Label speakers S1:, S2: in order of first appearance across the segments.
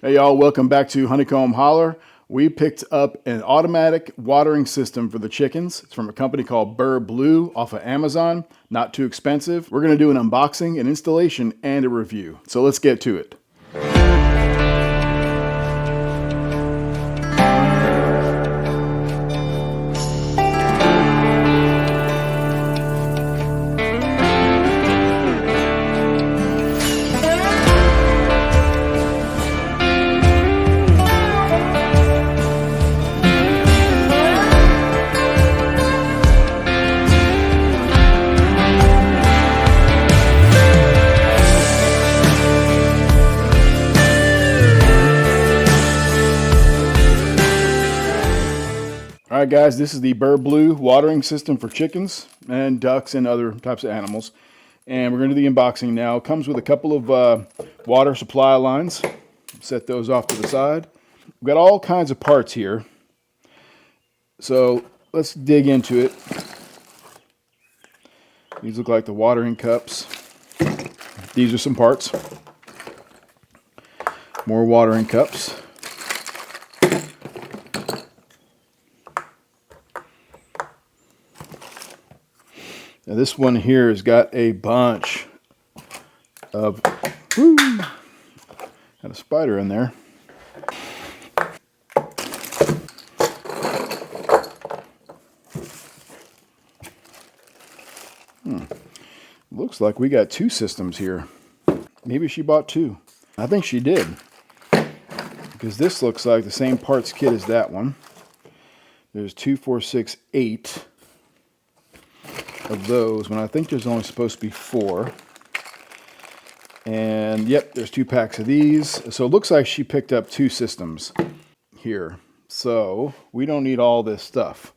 S1: Hey y'all, welcome back to Honeycomb Holler. We picked up an automatic watering system for the chickens. It's from a company called Biir off of Amazon. Not too expensive. We're going to do an unboxing, an installation, and a review. So let's get to it. All right, guys, this is the Biir watering system for chickens and ducks and other types of animals. And we're going to do the unboxing now. It comes with a couple of water supply lines. Set those off to the side. We've got all kinds of parts here. So let's dig into it. These look like the watering cups. These are some parts. More watering cups. Now this one here has got a bunch of, had a spider in there. Looks like we got two systems here. Maybe she bought two. I think she did. Because this looks like the same parts kit as that one. There's 2, 4, 6, 8 of those, when I think there's only supposed to be 4. And yep, there's 2 packs of these. So it looks like she picked up 2 systems here. So we don't need all this stuff.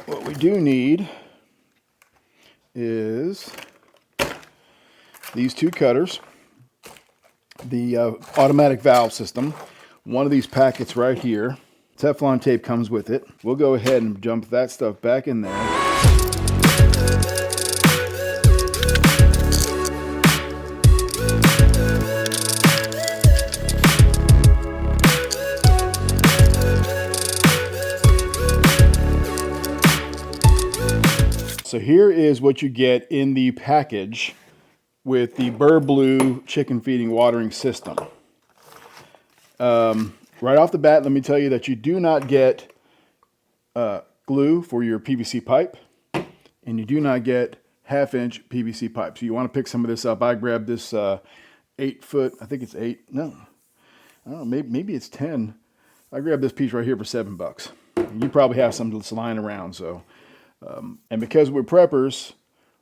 S1: What we do need is these 2 cutters, the automatic valve system, one of these packets right here. Teflon tape comes with it. We'll go ahead and jump that stuff back in there. So here is what you get in the package with the Biir chicken feeding watering system. Right off the bat, let me tell you that you do not get glue for your PVC pipe, and you do not get 1/2-inch PVC pipe. So you want to pick some of this up. I grabbed this 8-foot, I think it's 8, no, I don't know, maybe it's 10. I grabbed this piece right here for $7. You probably have some that's lying around, so. And because we're preppers,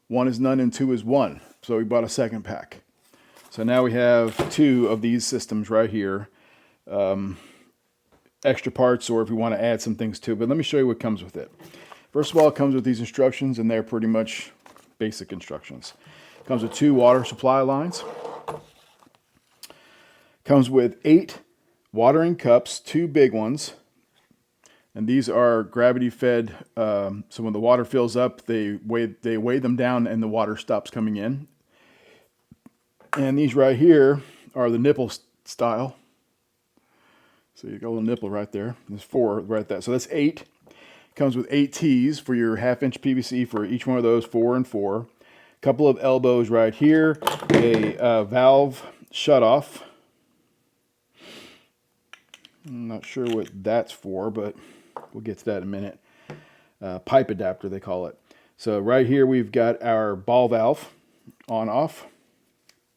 S1: 1 is none and 2 is 1. So we bought a second pack. So now we have 2 of these systems right here. Extra parts, or if you want to add some things to it. But let me show you what comes with it. First of all, it comes with these instructions, and they're pretty much basic instructions. It comes with 2 water supply lines. Comes with 8 watering cups, 2 big ones. And these are gravity fed, so when the water fills up, they weigh them down and the water stops coming in. And these right here are the nipple style. So you got a little nipple right there. There's 4 right there. So that's 8. Comes with 8 T's for your 1/2-inch PVC for each one of those, 4 and 4. A couple of elbows right here. A valve shutoff. I'm not sure what that's for, but we'll get to that in a minute. Pipe adapter, they call it. So right here we've got our ball valve on off,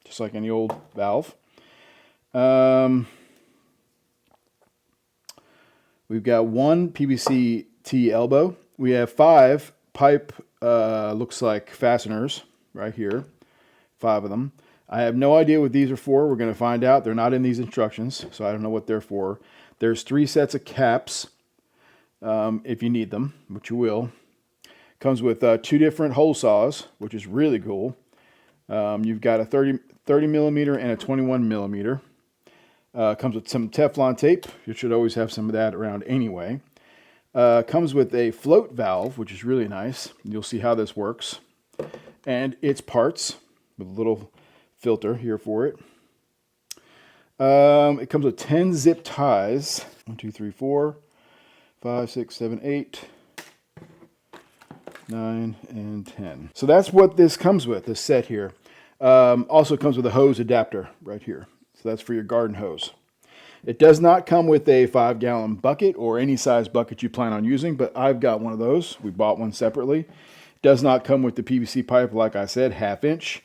S1: just like any old valve. We've got 1 PVC T elbow. We have 5 pipe, looks like fasteners right here. 5 of them. I have no idea what these are for. We're going to find out. They're not in these instructions, so I don't know what they're for. There's 3 sets of caps. If you need them, which you will. Comes with 2 different hole saws, which is really cool. You've got a 30 millimeter and a 21 millimeter. Comes with some Teflon tape. You should always have some of that around anyway. Comes with a float valve, which is really nice. You'll see how this works. And its parts with a little filter here for it. It comes with 10 zip ties. 1, 2, 3, 4, 5, 6, 7, 8, 9, and 10. So that's what this comes with, this set here. Also comes with a hose adapter right here. So that's for your garden hose. It does not come with a 5-gallon bucket or any size bucket you plan on using, but I've got one of those. We bought one separately. It does not come with the PVC pipe, like I said, 1/2 inch.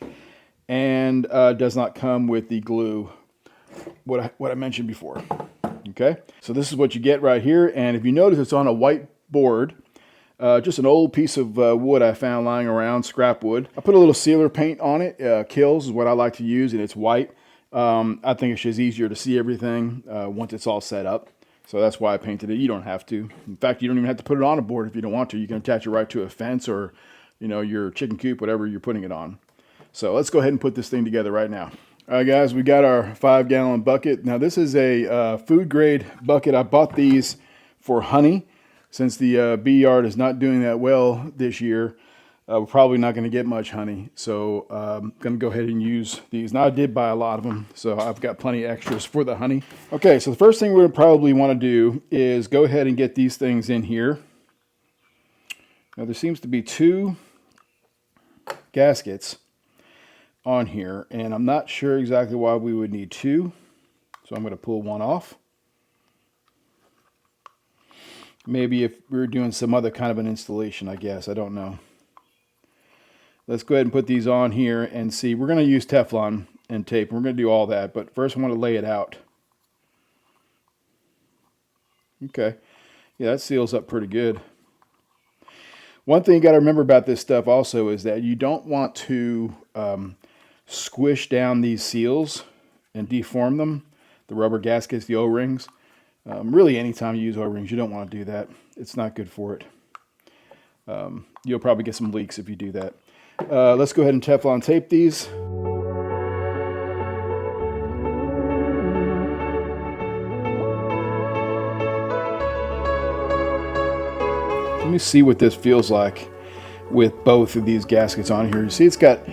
S1: And does not come with the glue, what I mentioned before. Okay, so this is what you get right here. And if you notice, it's on a white board. Just an old piece of wood I found lying around, scrap wood. I put a little sealer paint on it. Kills is what I like to use, and it's white. I think it's just easier to see everything once it's all set up. So that's why I painted it. You don't have to. In fact, you don't even have to put it on a board if you don't want to. You can attach it right to a fence or, you know, your chicken coop, whatever you're putting it on. So let's go ahead and put this thing together right now. All right, guys, we got our 5-gallon bucket. Now, this is a food grade bucket. I bought these for honey. Since the bee yard is not doing that well this year, we're probably not going to get much honey. So I'm going to go ahead and use these. Now, I did buy a lot of them, so I've got plenty extras for the honey. Okay, so the first thing we're going to probably want to do is go ahead and get these things in here. Now, there seems to be 2 gaskets on here, and I'm not sure exactly why we would need 2. So I'm going to pull one off. Maybe if we were doing some other kind of an installation, I guess. I don't know. Let's go ahead and put these on here and see. We're going to use Teflon and tape. We're going to do all that, but first I want to lay it out. Okay. Yeah, that seals up pretty good. One thing you got to remember about this stuff also is that you don't want to squish down these seals and deform them. The rubber gaskets, the O-rings. Really, anytime you use O-rings, you don't want to do that. It's not good for it. You'll probably get some leaks if you do that. Let's go ahead and Teflon tape these. Let me see what this feels like with both of these gaskets on here. You see, it's got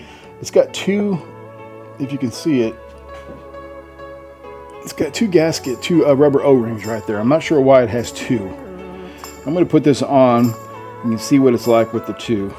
S1: 2, if you can see it, it's got 2 rubber O-rings right there. I'm not sure why it has 2. I'm going to put this on and you see what it's like with the 2.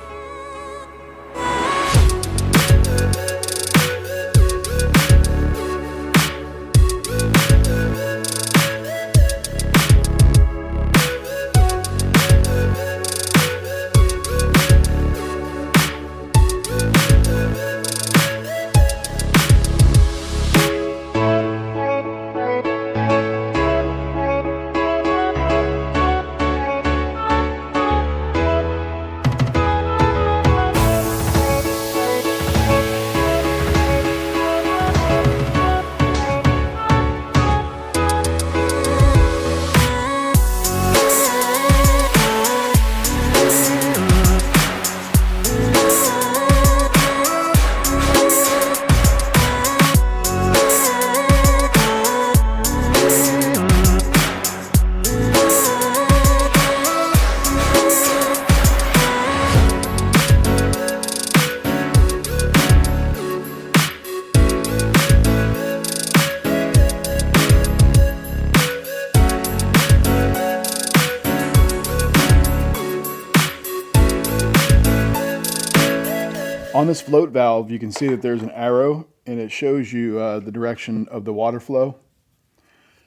S1: On this float valve, you can see that there's an arrow, and it shows you the direction of the water flow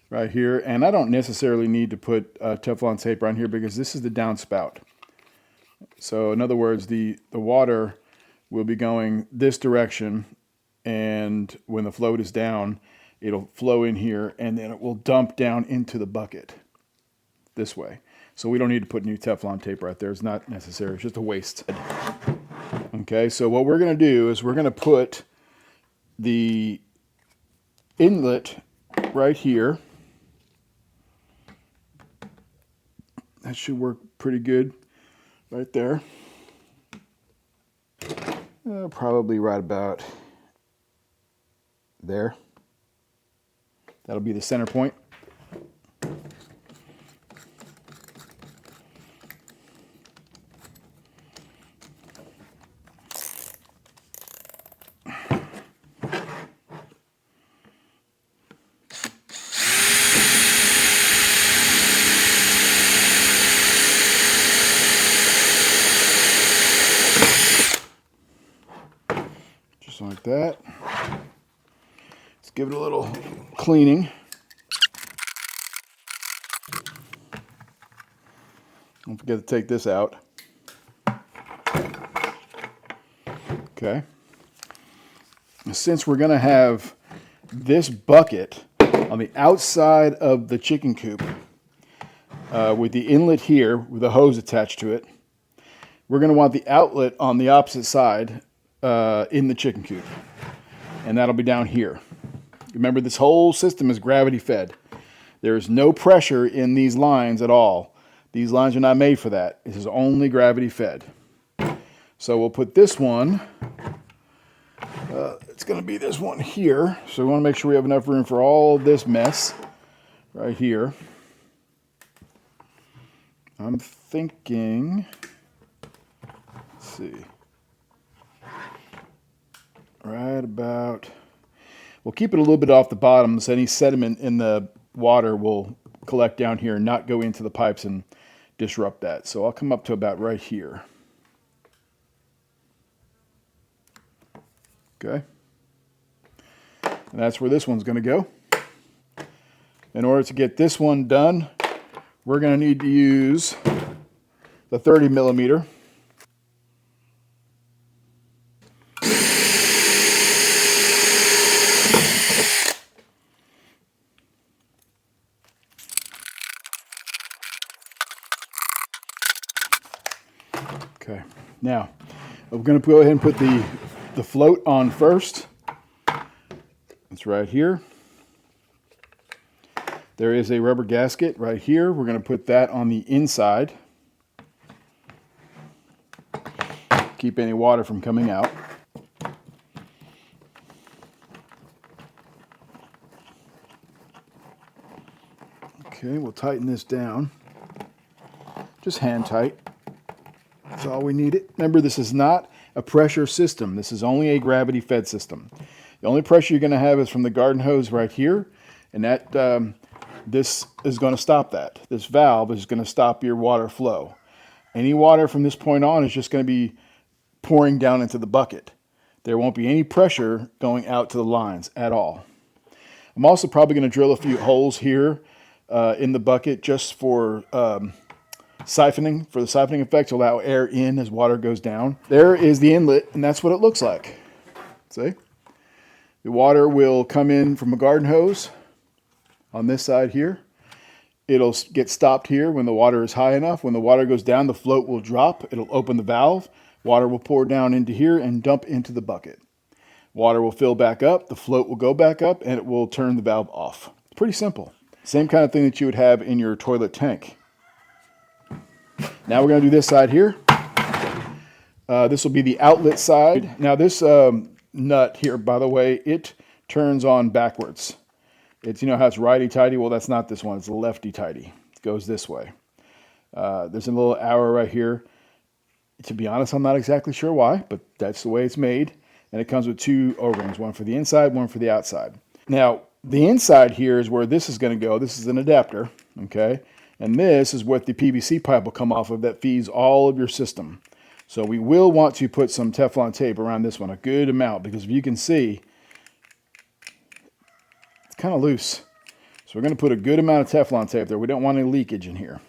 S1: right here. And I don't necessarily need to put Teflon tape around here because this is the downspout. So in other words, the water will be going this direction, and when the float is down, it'll flow in here, and then it will dump down into the bucket this way. So we don't need to put new Teflon tape right there. It's not necessary. It's just a waste. Okay, so what we're going to do is we're going to put the inlet right here. That should work pretty good right there. Probably right about there. That'll be the center point. give it a little cleaning. Don't forget to take this out. Okay. Since we're going to have this bucket on the outside of the chicken coop with the inlet here with a hose attached to it, we're going to want the outlet on the opposite side in the chicken coop. And that'll be down here. Remember, this whole system is gravity fed. There's no pressure in these lines at all. These lines are not made for that. This is only gravity fed. So we'll put this one, it's going to be this one here. So we want to make sure we have enough room for all this mess right here. I'm thinking, let's see, right about, we'll keep it a little bit off the bottom so any sediment in the water will collect down here and not go into the pipes and disrupt that. So I'll come up to about right here. Okay. And that's where this one's going to go. In order to get this one done, we're going to need to use the 30 millimeter. Okay, now we're going to go ahead and put the float on first. It's right here. There is a rubber gasket right here. We're going to put that on the inside. Keep any water from coming out. Okay, we'll tighten this down. Just hand tight. That's all we need it. Remember, this is not a pressure system. This is only a gravity fed system. The only pressure you're going to have is from the garden hose right here, and that this is going to stop that. This valve is going to stop your water flow. Any water from this point on is just going to be pouring down into the bucket. There won't be any pressure going out to the lines at all. I'm also probably going to drill a few holes here in the bucket just for siphoning, for the siphoning effect, to allow air in as water goes down. There is the inlet, and that's what it looks like. See? The water will come in from a garden hose on this side here. It'll get stopped here when the water is high enough. When the water goes down, the float will drop. It'll open the valve. Water will pour down into here and dump into the bucket. Water will fill back up. The float will go back up, and it will turn the valve off. It's pretty simple. Same kind of thing that you would have in your toilet tank. Now we're going to do this side here. This will be the outlet side. Now this nut here, by the way, it turns on backwards. It's, you know how it's righty-tighty? Well, that's not this one. It's lefty-tighty. It goes this way. There's a little arrow right here. To be honest, I'm not exactly sure why, but that's the way it's made. And it comes with two O-rings, one for the inside, one for the outside. Now, the inside here is where this is going to go. This is an adapter, okay? And this is what the PVC pipe will come off of that feeds all of your system. So we will want to put some Teflon tape around this one, a good amount, because if you can see, it's kind of loose. So we're going to put a good amount of Teflon tape there. We don't want any leakage in here.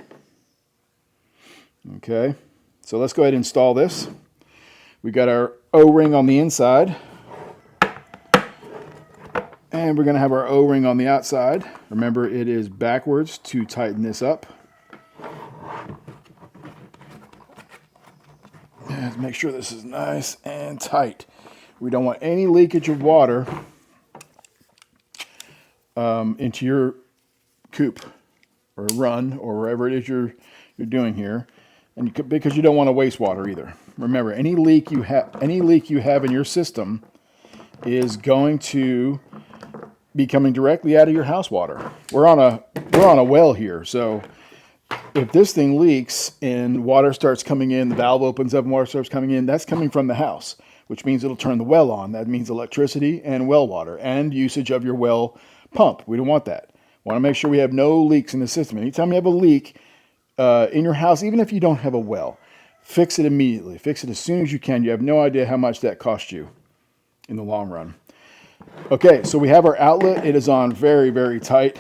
S1: Okay, so let's go ahead and install this. We got our O-ring on the inside. And we're going to have our O-ring on the outside. Remember, it is backwards to tighten this up. And make sure this is nice and tight. We don't want any leakage of water into your coop or run or wherever it is you're doing here, and because you don't want to waste water either. Remember, any leak you have in your system is going to be coming directly out of your house water. We're on a well here, so if this thing leaks and water starts coming in, the valve opens up and water starts coming in, that's coming from the house, which means it'll turn the well on. That means electricity and well water and usage of your well pump. We don't want that. We want to make sure we have no leaks in the system. Anytime you have a leak in your house, even if you don't have a well, fix it immediately. Fix it as soon as you can. You have no idea how much that costs you in the long run. Okay, so we have our outlet. It is on very, very tight.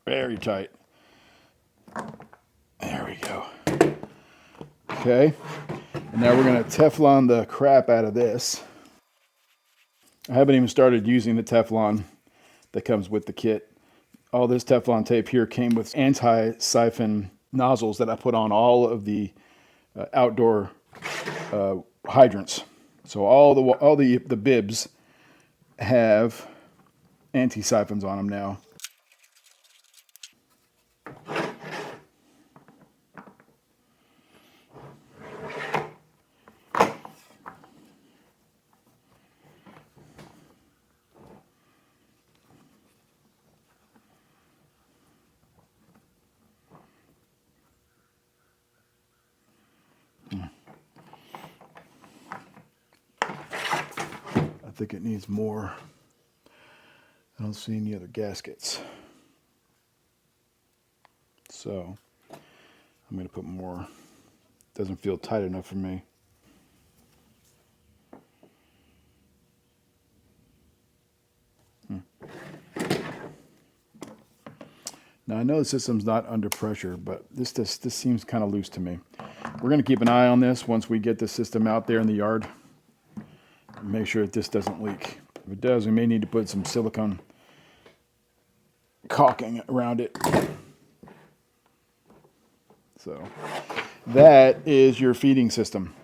S1: Very tight. There we go. Okay, and now we're going to Teflon the crap out of this. I haven't even started using the Teflon that comes with the kit. All this Teflon tape here came with anti-siphon nozzles that I put on all of the outdoor hydrants. So all the bibs have anti-siphons on them now. I think it needs more. I don't see any other gaskets. So I'm going to put more. Doesn't feel tight enough for me. Now I know the system's not under pressure, but this seems kind of loose to me. We're going to keep an eye on this once we get the system out there in the yard. Make sure that this doesn't leak. If it does, we may need to put some silicone caulking around it. So that is your feeding system,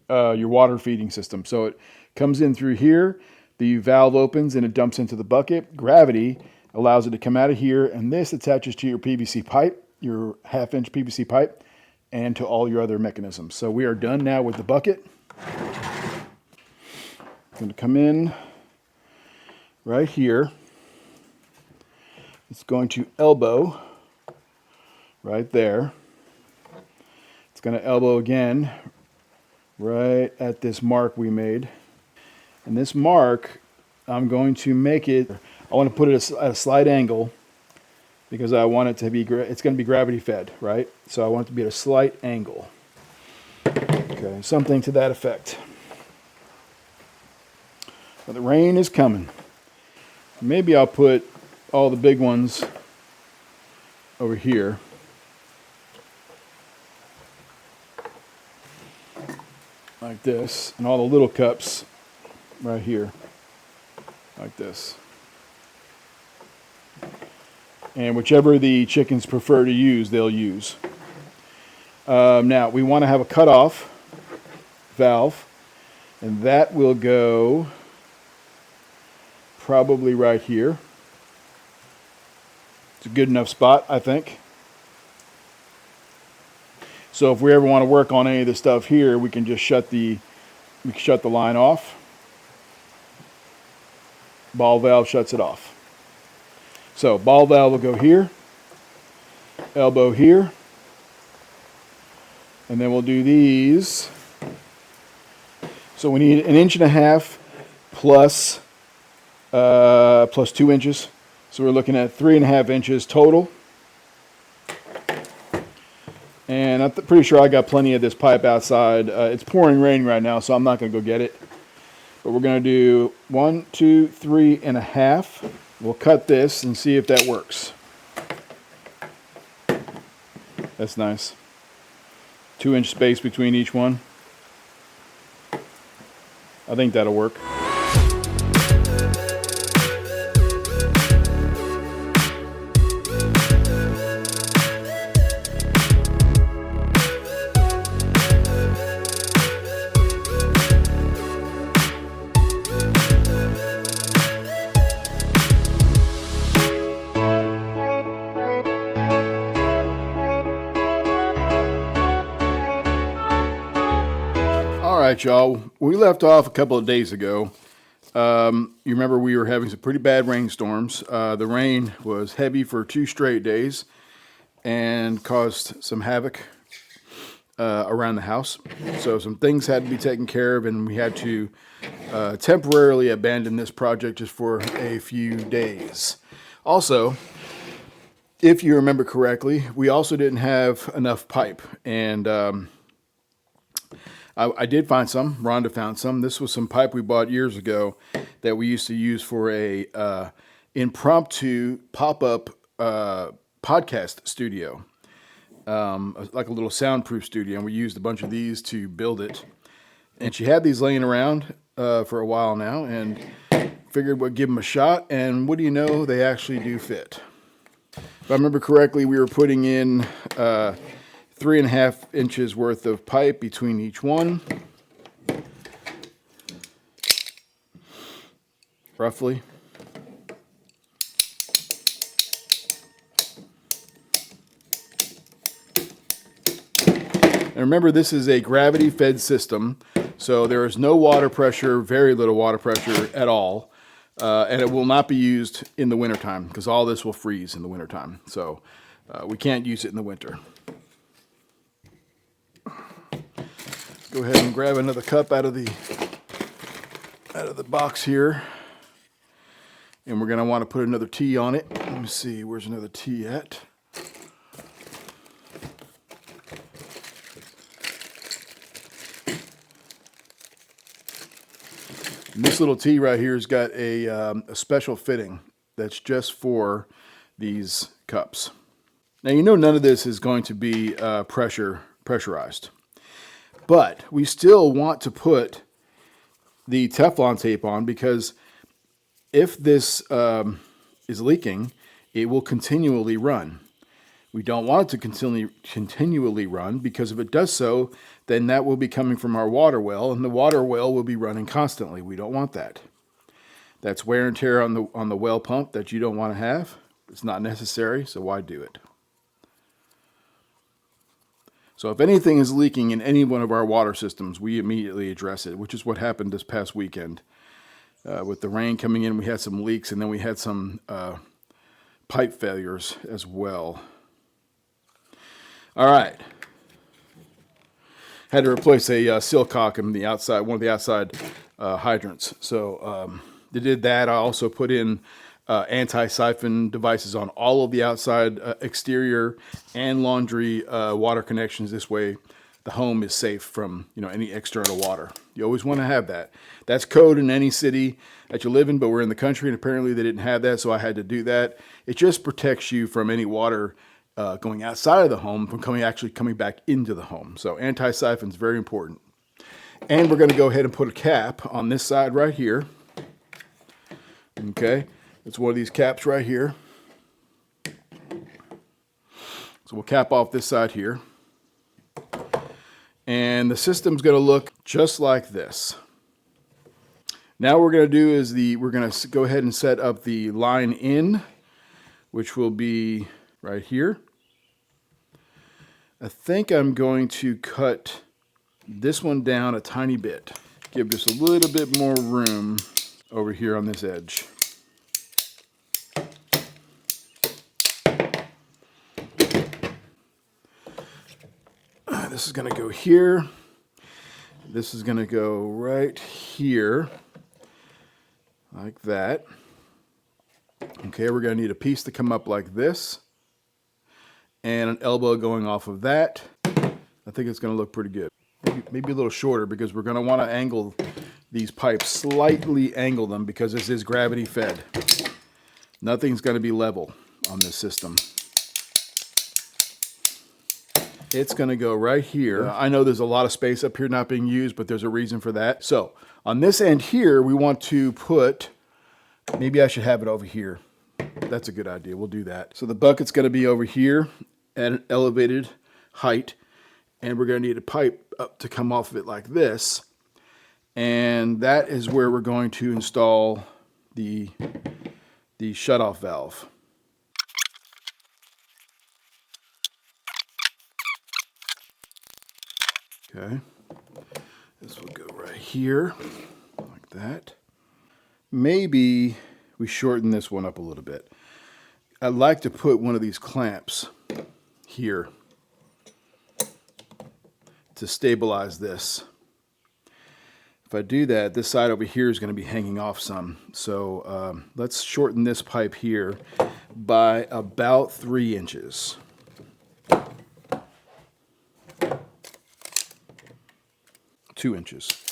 S1: your water feeding system. So it comes in through here, the valve opens and it dumps into the bucket. Gravity allows it to come out of here, and this attaches to your PVC pipe, your 1/2-inch PVC pipe, and to all your other mechanisms. So we are done now with the bucket. I'm going to come in right here. It's going to elbow right there. It's going to elbow again right at this mark we made. And this mark, I'm going to make it, I want to put it at a slight angle because I want it to be, it's going to be gravity fed, right? So I want it to be at a slight angle. Okay, something to that effect. But the rain is coming. Maybe I'll put all the big ones over here. Like this. And all the little cups right here. Like this. And whichever the chickens prefer to use, they'll use. Now, we want to have a cutoff valve. And that will go probably right here. It's a good enough spot, I think. So if we ever want to work on any of the stuff here, we can just shut the line off. Ball valve shuts it off. So ball valve will go here, elbow here, and then we'll do these. So we need 1.5 inches plus 2 inches. So we're looking at 3.5 inches total. And I'm pretty sure I got plenty of this pipe outside. It's pouring rain right now, so I'm not going to go get it. But we're going to do 1, 2, 3.5. We'll cut this and see if that works. That's nice. 2-inch space between each one. I think that'll work. All right, y'all. We left off a couple of days ago. You remember we were having some pretty bad rainstorms. The rain was heavy for 2 straight days and caused some havoc around the house. So some things had to be taken care of, and we had to temporarily abandon this project just for a few days. Also, if you remember correctly, we also didn't have enough pipe, and I did find some. Rhonda found some. This was some pipe we bought years ago that we used to use for a impromptu pop-up podcast studio, like a little soundproof studio. And we used a bunch of these to build it. And she had these laying around for a while now, and figured we'd give them a shot. And what do you know? They actually do fit. If I remember correctly, we were putting in 3.5 inches worth of pipe between each one, roughly. And remember, this is a gravity-fed system, so there is no water pressure, very little water pressure at all, and it will not be used in the wintertime because all this will freeze in the wintertime. So we can't use it in the winter. Go ahead and grab another cup out of the box here, and we're going to want to put another T on it. Let me see, where's another T at? And this little T right here has got a special fitting that's just for these cups. Now, you know none of this is going to be pressurized, but we still want to put the Teflon tape on because if this is leaking, it will continually run. We don't want it to continually run because if it does so, then that will be coming from our water well, and the water well will be running constantly. We don't want that. That's wear and tear on the well pump that you don't want to have. It's not necessary, so why do it? So if anything is leaking in any one of our water systems, we immediately address it, which is what happened this past weekend. With the rain coming in, we had some leaks, and then we had some pipe failures as well. All right. Had to replace a silcock in the outside, one of the outside hydrants. So they did that. I also put in anti-siphon devices on all of the outside exterior and laundry water connections. This way, the home is safe from any external water. You always want to have that. That's code in any city that you live in, but we're in the country, and apparently they didn't have that, so I had to do that. It just protects you from any water going outside of the home from coming back into the home. So anti-siphon is very important. And we're going to go ahead and put a cap on this side right here. Okay, it's one of these caps right here. So we'll cap off this side here. And the system's going to look just like this. Now what we're going to do is we're going to go ahead and set up the line in, which will be right here. I think I'm going to cut this one down a tiny bit. Give just a little bit more room over here on this edge. This is going to go here. This is going to go right here, like that. Okay, we're going to need a piece to come up like this, and an elbow going off of that. I think it's going to look pretty good. Maybe a little shorter because we're going to want to angle these pipes, slightly angle them because this is gravity fed. Nothing's going to be level on this system. It's going to go right here. I know there's a lot of space up here not being used, but there's a reason for that. So on this end here, we want to put, maybe I should have it over here. That's a good idea. We'll do that. So the bucket's going to be over here at an elevated height, and we're going to need a pipe up to come off of it like this. And that is where we're going to install the shutoff valve. Okay, this will go right here, like that. Maybe we shorten this one up a little bit. I'd like to put one of these clamps here to stabilize this. If I do that, this side over here is going to be hanging off some. So let's shorten this pipe here by about 3 inches. 2 inches.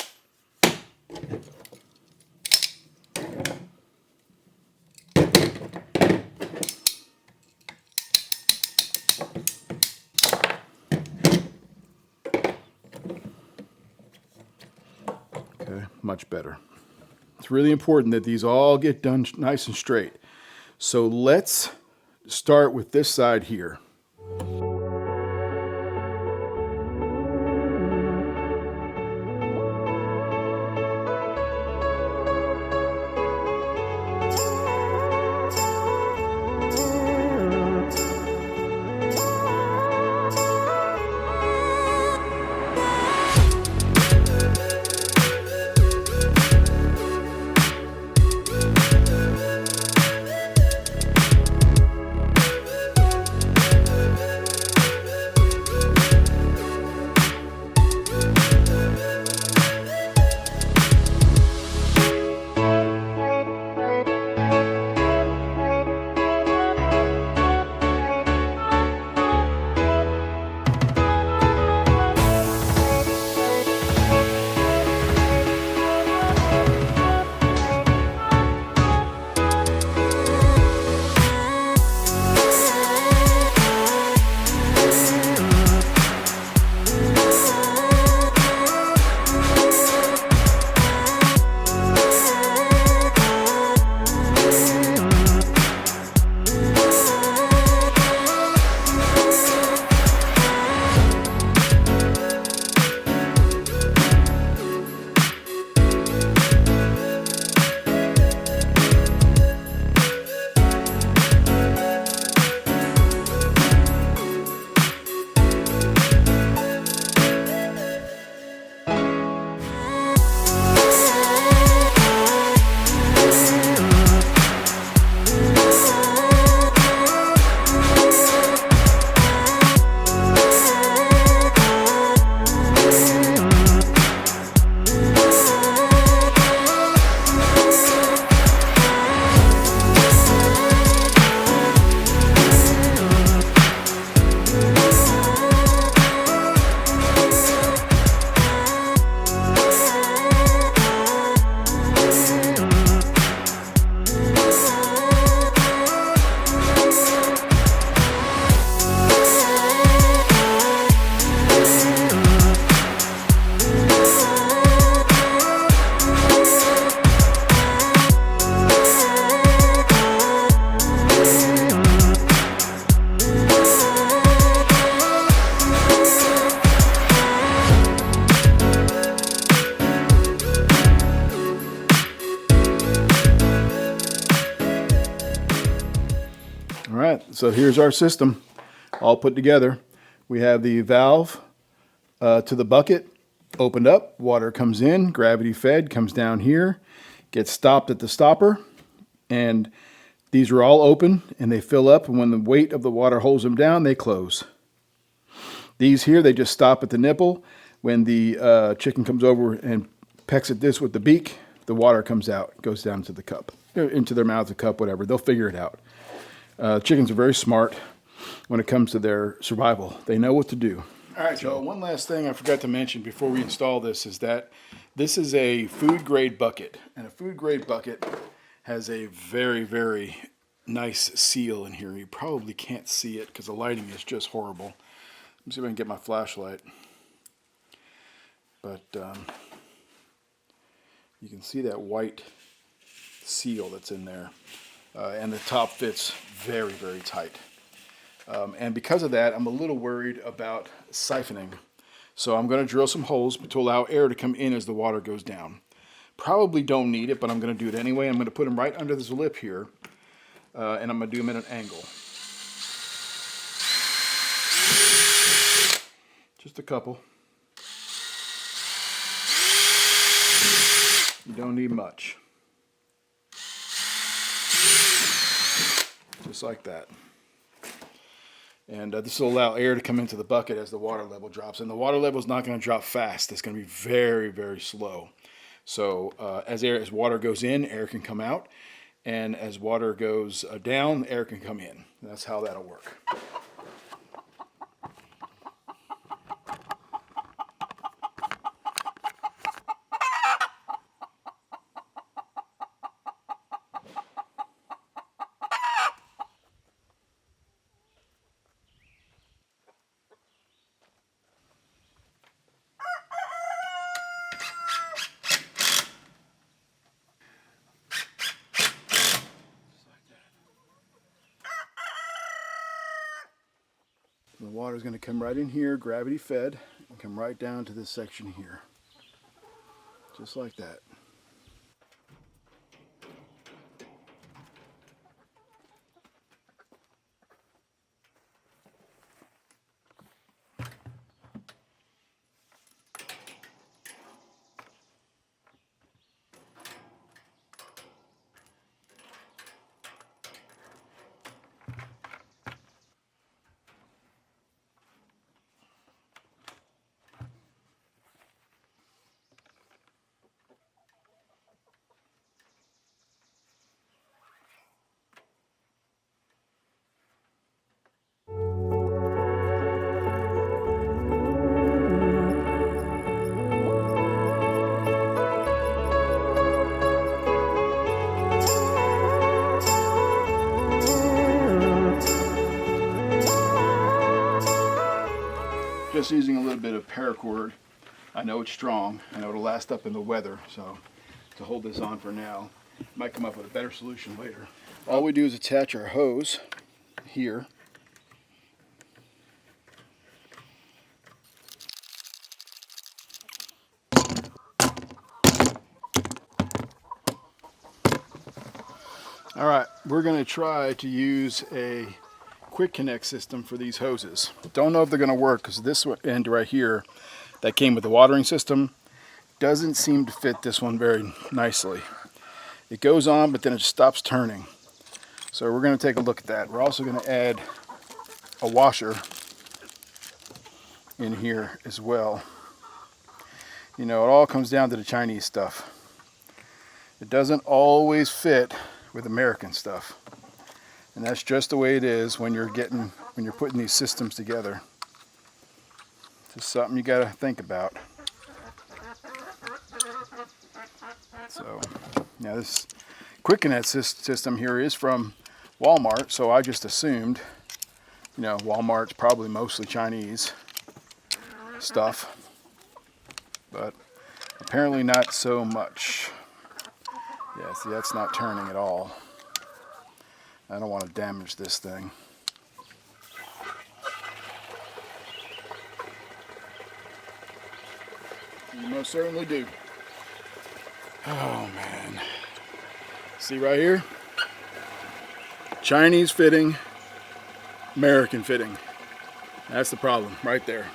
S1: Okay, much better. It's really important that these all get done nice and straight. So let's start with this side here. All right, so here's our system all put together. We have the valve to the bucket opened up, water comes in, gravity fed, comes down here, gets stopped at the stopper, and these are all open and they fill up, and when the weight of the water holds them down, they close. These here, they just stop at the nipple. When the chicken comes over and pecks at this with the beak, the water comes out, goes down to the cup, into their mouth, the cup, whatever. They'll figure it out. Chickens are very smart when it comes to their survival. They know what to do. All right, Joe, one last thing I forgot to mention before we install this is that this is a food grade bucket. And a food grade bucket has a very, very nice seal in here. You probably can't see it because the lighting is just horrible. Let me see if I can get my flashlight. But you can see that white seal that's in there. And the top fits very, very tight. And because of that, I'm a little worried about siphoning. So I'm going to drill some holes to allow air to come in as the water goes down. Probably don't need it, but I'm going to do it anyway. I'm going to put them right under this lip here. And I'm going to do them at an angle. Just a couple. You don't need much. Just like that. And this will allow air to come into the bucket as the water level drops. And the water level is not going to drop fast. It's going to be very, very slow. So as water goes in, air can come out. And as water goes down, air can come in. That's how that'll work. The water is going to come right in here, gravity fed, and come right down to this section here. Just like that. Just using a little bit of paracord. I know it's strong. I know it'll last up in the weather, so to hold this on for now. Might come up with a better solution later. All we do is attach our hose here. All right, we're going to try to use a quick connect system for these hoses. Don't know if they're going to work because this end right here that came with the watering system doesn't seem to fit this one very nicely. It goes on, but then it stops turning. So we're going to take a look at that. We're also going to add a washer in here as well. You know, it all comes down to the Chinese stuff. It doesn't always fit with American stuff. And that's just the way it is when you're putting these systems together. It's just something you got to think about. So, now this quick connect system here is from Walmart, so I just assumed, you know, Walmart's probably mostly Chinese stuff, but apparently not so much. Yeah, see, that's not turning at all. I don't want to damage this thing. You most certainly do. Oh man. See right here? Chinese fitting, American fitting. That's the problem right there.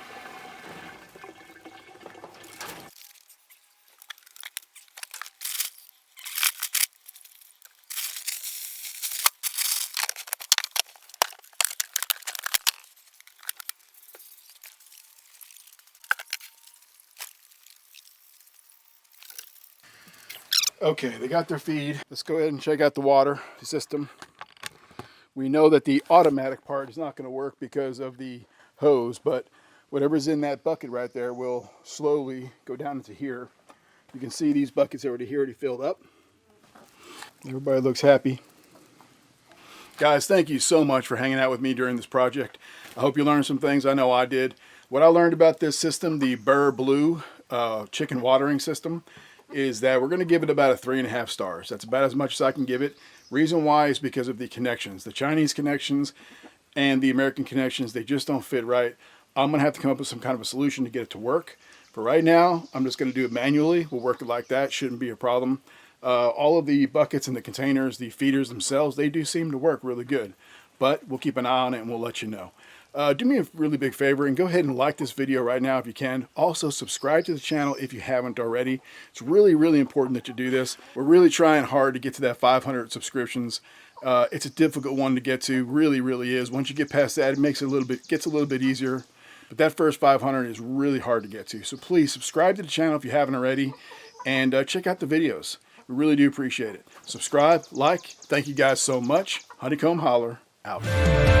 S1: Okay, they got their feed. Let's go ahead and check out the water system. We know that the automatic part is not going to work because of the hose, but whatever's in that bucket right there will slowly go down into here. You can see these buckets already filled up. Everybody looks happy. Guys, thank you so much for hanging out with me during this project. I hope you learned some things. I know I did. What I learned about this system, the Biir Blue chicken watering system, is that we're going to give it about a 3.5 stars. That's about as much as I can give it. Reason why is because of the connections. The Chinese connections and the American connections, they just don't fit right. I'm going to have to come up with some kind of a solution to get it to work. For right now, I'm just going to do it manually. We'll work it like that. Shouldn't be a problem. All of the buckets and the containers, the feeders themselves, they do seem to work really good. But we'll keep an eye on it and we'll let you know. Do me a really big favor and go ahead and like this video right now if you can. Also subscribe to the channel if you haven't already. It's really, really important that you do this. We're really trying hard to get to that 500 subscriptions. It's a difficult one to get to, really, really is. Once you get past that, it gets a little bit easier. But that first 500 is really hard to get to. So please subscribe to the channel if you haven't already and check out the videos. We really do appreciate it. Subscribe, like. Thank you guys so much. Honeycomb Holler out.